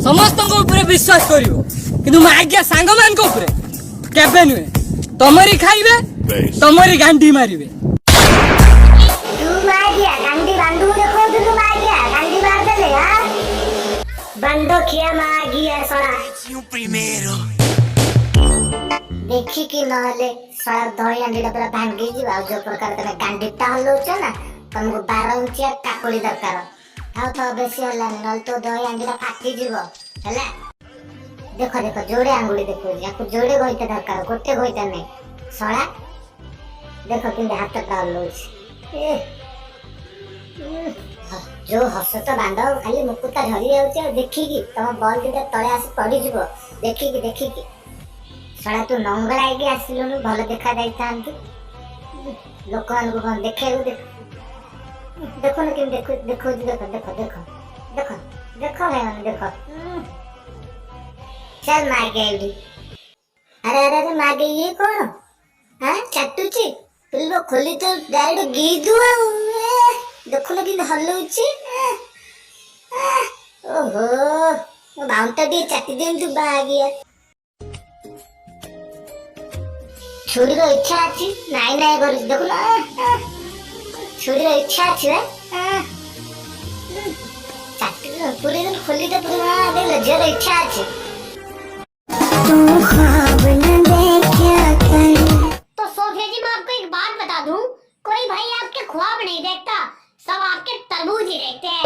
समस्त विश्वास कर कि आज्ञा सांग मान केबे नुहे तमरी खाइबे तमरी गांडी मारिबे। तू मागिया गांडी बांधू देखो तू मागिया गांडी मार देले हां बंदो खिया मागिया सड़ा देखी कि नहले सड़ा दही अंडीटा पूरा भांगी जीवा जो प्रकार तने गांडीटा हलौछ ना तुमको 12 इंचिया काकुड़ी दरकार थाउ तो बेसी होला नल तो दही अंडीटा फाटी जीवो हैला। देखो देखो जोड़े आंगुली देखो याको जोड़े गइते दरकार गोटे गइते नै सड़ा देखो कि हाथटा हलौछ जो हस तो बांध खाली मुकुटा झरी जाउछ देखी कि तम बॉल दिटा तळे आसी पड़ी जीवो देखी कि सड़ा तू नंगड़ा के आसिलनु भल देखा जाई थांती लोक मान को देखे देखो न कि देखो देखो देखो देखो देखो देखो देखो है देखो चल मागे अरे अरे अरे मागे ये कौन हां चट्टुची पिल्लो खोली तो डायरेक्ट गीदु देखो न कि हलउची ओहो बाउंटा दी चट्टी देन तू बागिया छुरी रो इच्छा अछि नाइ नाइ करू देखो ना छुरी रो इच्छा अछि चट्टी पूरे दिन खोली तो पूरा दे लज्जा रो इच्छा अछि तू ख्वाब न देखा कर। तो सोफिया जी मैं आपको एक बात बता दूं कोई भाई आपके ख्वाब नहीं देखता सब आपके तरबूज ही देखते हैं।